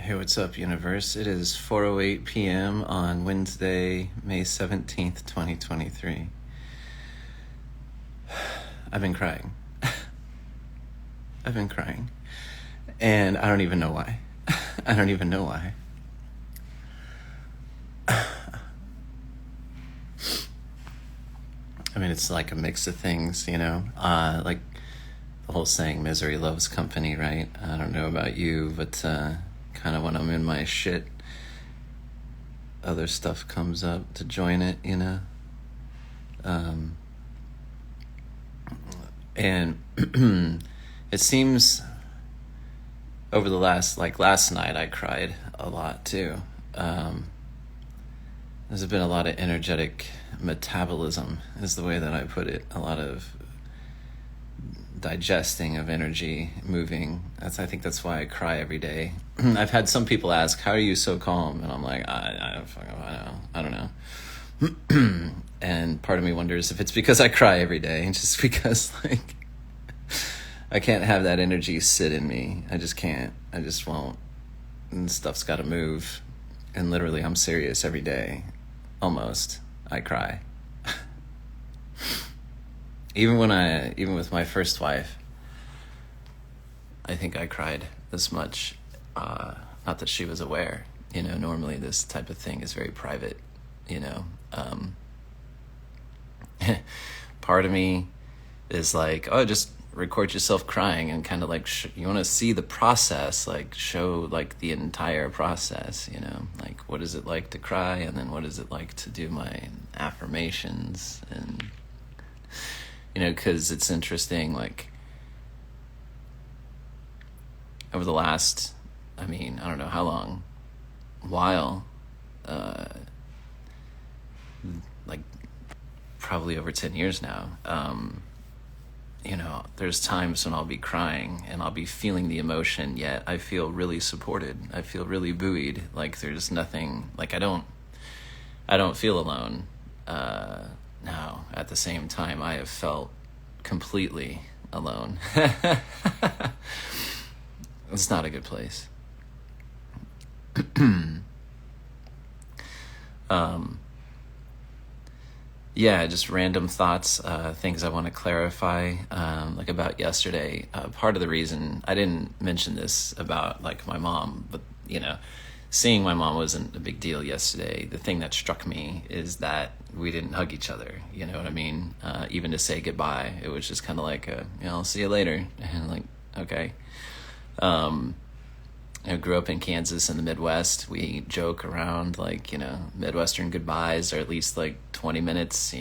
Hey, what's up, universe? It is 4:08 p.m. on Wednesday, May 17th, 2023. I've been crying. I've been crying. And I don't even know why. I don't even know why. I mean, it's like a mix of things, like the whole saying, misery loves company, right? I don't know about you, but kind of when I'm in my shit, other stuff comes up to join it, and it seems over the last night I cried a lot too. There's been a lot of energetic metabolism is the way that I put it. A lot of digesting of energy, moving. I think that's why I cry every day. I've had some people ask, how are you so calm? And I'm like, I don't know. And part of me wonders if it's because I cry every day, just because I can't have that energy sit in me. I just can't. I just won't. And stuff's got to move. And literally, I'm serious every day. Almost. I cry. Even with my first wife, I think I cried this much. Not that she was aware. Normally this type of thing is very private. Part of me is like, oh, just record yourself crying and kind of you want to see the process, show the entire process, what is it like to cry, and then what is it like to do my affirmations, and because it's interesting, over the last, I don't know how long, while, probably over 10 years now, there's times when I'll be crying and I'll be feeling the emotion, yet I feel really supported. I feel really buoyed. There's nothing, I don't feel alone. Now, at the same time, I have felt completely alone. It's not a good place. Yeah, just random thoughts, things I want to clarify, about yesterday. Part of the reason I didn't mention this about my mom, but seeing my mom wasn't a big deal yesterday. The thing that struck me is that we didn't hug each other. You know what I mean? Even to say goodbye, it was just kind of I'll see you later, and okay. I grew up in Kansas in the Midwest. We joke around Midwestern goodbyes are at least 20 minutes,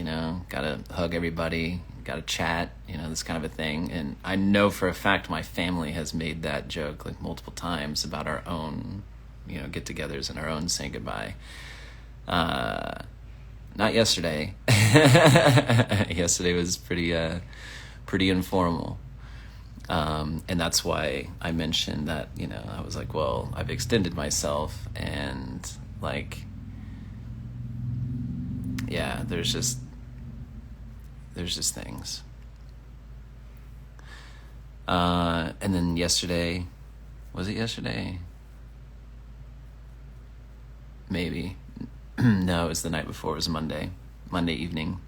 gotta hug everybody, gotta chat, this kind of a thing. And I know for a fact my family has made that joke multiple times about our own, get-togethers and our own saying goodbye. Not yesterday. Yesterday was pretty informal. And that's why I mentioned that, I was well, I've extended myself, and yeah, there's just things. And then yesterday, was it yesterday? Maybe. No, it was the night before. It was Monday evening.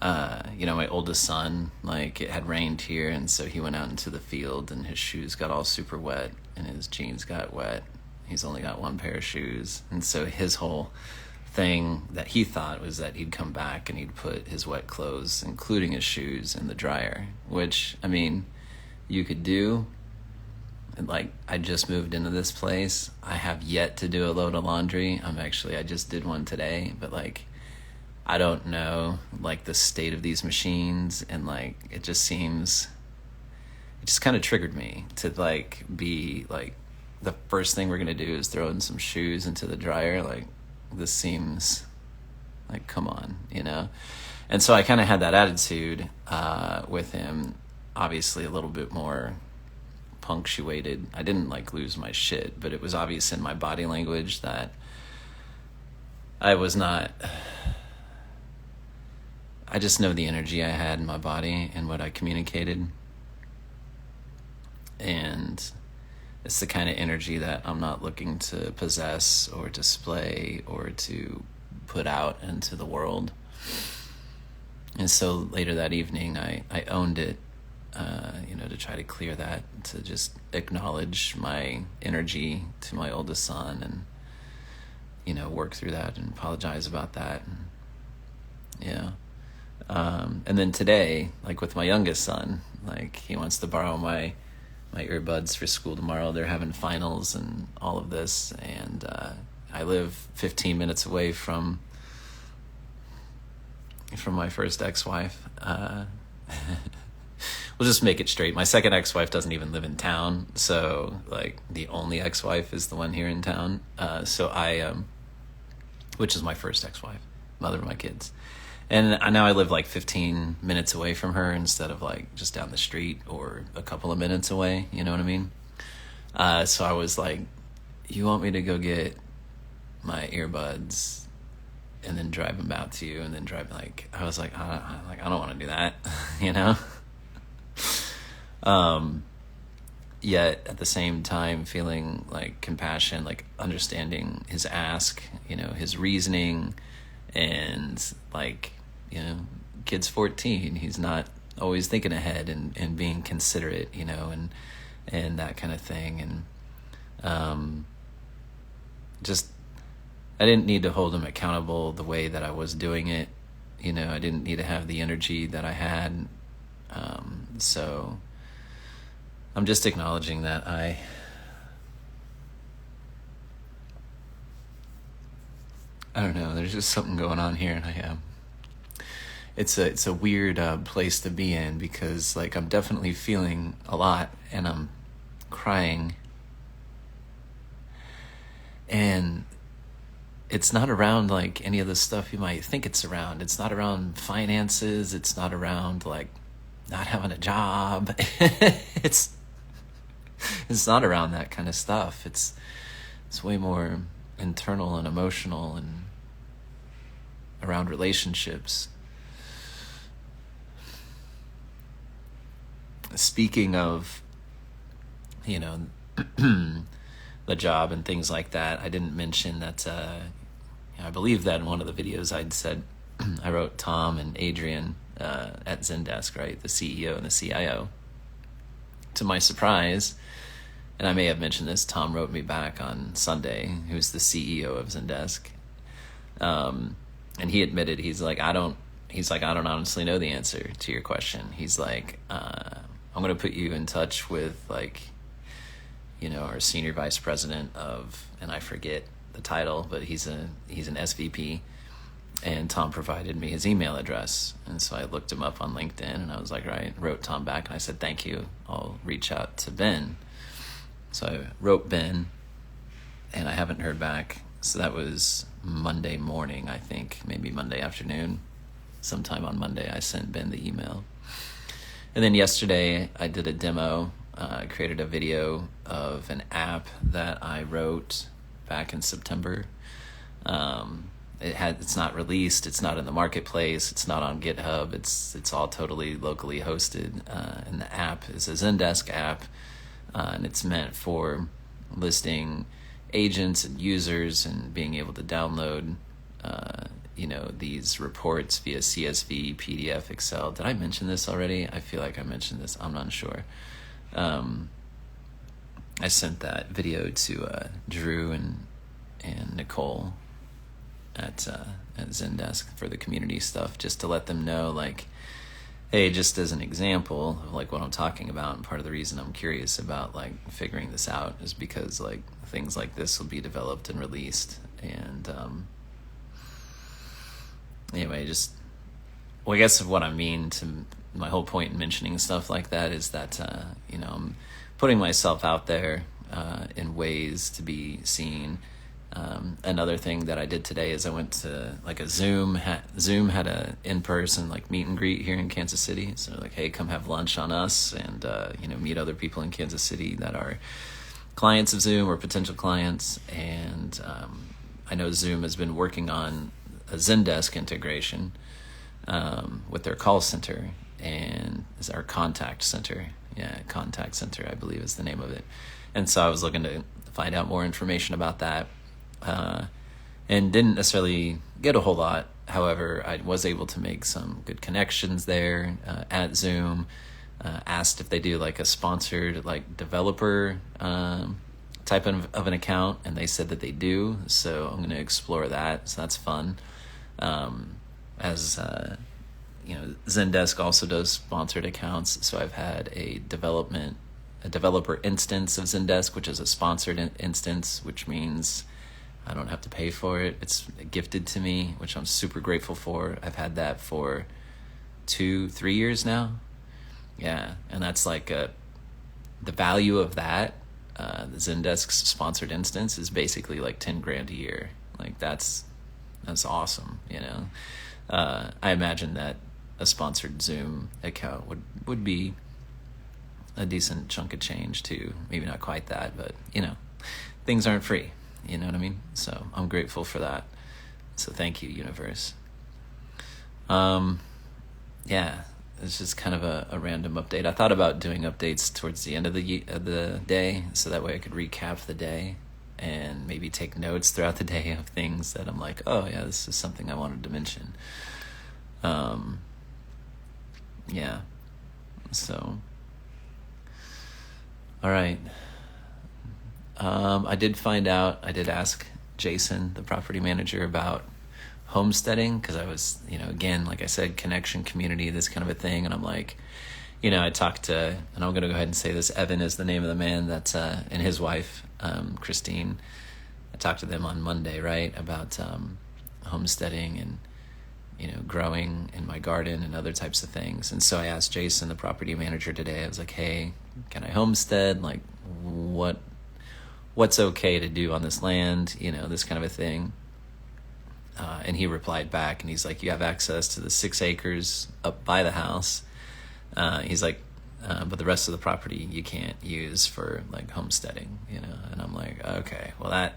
My oldest son, it had rained here, and so he went out into the field, and his shoes got all super wet, and his jeans got wet. He's only got one pair of shoes, and so his whole thing that he thought was that he'd come back and he'd put his wet clothes, including his shoes, in the dryer, which, you could do. And I just moved into this place. I have yet to do a load of laundry. I just did one today, but I don't know, the state of these machines, and, it just kind of triggered me to, be, the first thing we're going to do is throw in some shoes into the dryer. This seems, come on, And so I kind of had that attitude with him, obviously a little bit more punctuated. I didn't, lose my shit, but it was obvious in my body language that I was not... I just know the energy I had in my body and what I communicated. And it's the kind of energy that I'm not looking to possess or display or to put out into the world. And so later that evening, I owned it, to try to clear that, to just acknowledge my energy to my oldest son and, work through that and apologize about that. And, yeah. And then today, like with my youngest son, like he wants to borrow my earbuds for school tomorrow. They're having finals and all of this. And I live 15 minutes away from my first ex-wife. We'll just make it straight. My second ex-wife doesn't even live in town. So like the only ex-wife is the one here in town. Which is my first ex-wife, mother of my kids. And now I live like 15 minutes away from her instead of like just down the street or a couple of minutes away. You know what I mean? So I was like, you want me to go get my earbuds and then drive them out to you and then drive, like, I was like, I don't want to do that, Yet at the same time feeling like compassion, like understanding his ask, his reasoning, and like, kid's 14, he's not always thinking ahead and being considerate, and that kind of thing. And just, I didn't need to hold him accountable the way that I was doing it. I didn't need to have the energy that I had. So I'm just acknowledging that I don't know, there's just something going on here, and it's a weird place to be in, because like I'm definitely feeling a lot and I'm crying, and it's not around like any of the stuff you might think it's around. It's not around finances. It's not around like not having a job. It's not around that kind of stuff. It's way more internal and emotional and around relationships. Speaking of, the job and things like that, I didn't mention that, I believe that in one of the videos I'd said, I wrote Tom and Adrian at Zendesk, right, the CEO and the CIO. To my surprise, and I may have mentioned this, Tom wrote me back on Sunday, who's the CEO of Zendesk. And he admitted, he's like, I don't honestly know the answer to your question. He's like, I'm going to put you in touch with like, our senior vice president of, and I forget the title, but he's an SVP. And Tom provided me his email address. And so I looked him up on LinkedIn, and I was like, right, wrote Tom back, and I said, thank you. I'll reach out to Ben. So I wrote Ben, and I haven't heard back. So that was Monday morning, I think, maybe Monday afternoon. Sometime on Monday, I sent Ben the email. And then yesterday, I did a demo. I created a video of an app that I wrote back in September. It's not released. It's not in the marketplace. It's not on GitHub. It's all totally locally hosted. And the app is a Zendesk app, and it's meant for listing agents and users and being able to download, these reports via CSV, PDF, Excel. Did I mention this already? I feel like I mentioned this. I'm not sure. I sent that video to Drew and Nicole at Zendesk for the community stuff, just to let them know, like, hey, just as an example of like what I'm talking about, and part of the reason I'm curious about like figuring this out is because like things like this will be developed and released. And anyway, I guess what I mean to my whole point in mentioning stuff like that is that I'm putting myself out there in ways to be seen. Another thing that I did today is I went to like a Zoom had a in-person like meet and greet here in Kansas City. So like, hey, come have lunch on us and meet other people in Kansas City that are clients of Zoom or potential clients. And I know Zoom has been working on a Zendesk integration with their call center and is our contact center. Yeah, contact center, I believe is the name of it. And so I was looking to find out more information about that, and didn't necessarily get a whole lot. However, I was able to make some good connections there at Zoom. Asked if they do like a sponsored like developer type of an account, and they said that they do. So I'm going to explore that. So that's fun. As Zendesk also does sponsored accounts. So I've had a developer instance of Zendesk, which is a sponsored instance, which means I don't have to pay for it. It's gifted to me, which I'm super grateful for. I've had that for 2-3 years now. Yeah, and that's like the value of that. The Zendesk's sponsored instance is basically like 10 grand a year. Like that's awesome. I imagine that a sponsored Zoom account would be a decent chunk of change too. Maybe not quite that, but things aren't free. You know what I mean? So I'm grateful for that. So thank you, universe. Yeah, it's just kind of a random update. I thought about doing updates towards the end of the day, so that way I could recap the day and maybe take notes throughout the day of things that I'm like, oh yeah, this is something I wanted to mention. Yeah. So, all right. I did ask Jason, the property manager, about homesteading, because I was, again, like I said, connection, community, this kind of a thing. And I'm like, I talked to, and I'm going to go ahead and say this, Evan is the name of the man that's, and his wife, Christine. I talked to them on Monday, right, about homesteading and, growing in my garden and other types of things. And so I asked Jason, the property manager, today, I was like, hey, can I homestead? Like, what's okay to do on this land, this kind of a thing. And he replied back, and he's like, you have access to the 6 acres up by the house. He's like, but the rest of the property you can't use for like homesteading, and I'm like, okay, well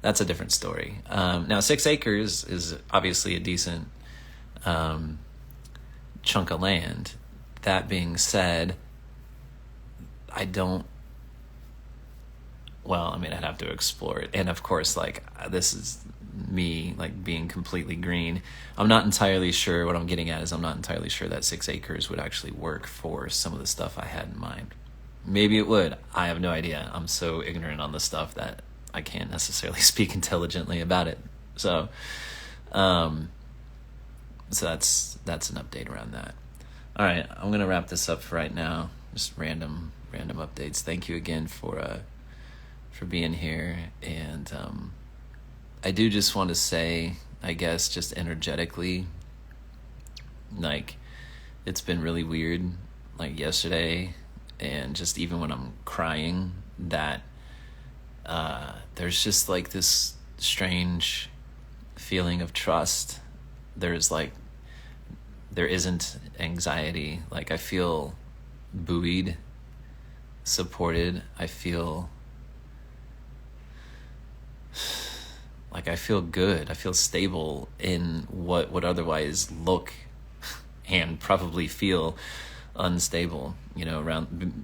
that's a different story. Now 6 acres is obviously a decent chunk of land. That being said, I'd have to explore it. And of course, like, this is me, like, being completely green. I'm not entirely sure. What I'm getting at is I'm not entirely sure that 6 acres would actually work for some of the stuff I had in mind. Maybe it would. I have no idea. I'm so ignorant on this stuff that I can't necessarily speak intelligently about it. So, so that's an update around that. All right, I'm gonna wrap this up for right now. Just random updates. Thank you again for being here, and I do just want to say, I guess, just energetically, like, it's been really weird, like yesterday, and just even when I'm crying, that there's just like this strange feeling of trust. There isn't anxiety. Like, I feel buoyed, supported. I feel good. I feel stable in what would otherwise look and probably feel unstable,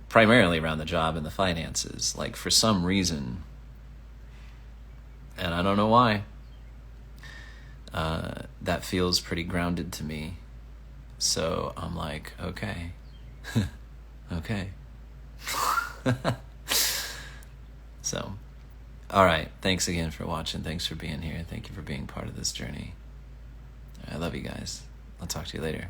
primarily around the job and the finances. Like, for some reason, and I don't know why, that feels pretty grounded to me. So I'm like, okay. Okay. So, all right. Thanks again for watching. Thanks for being here. Thank you for being part of this journey. I love you guys. I'll talk to you later.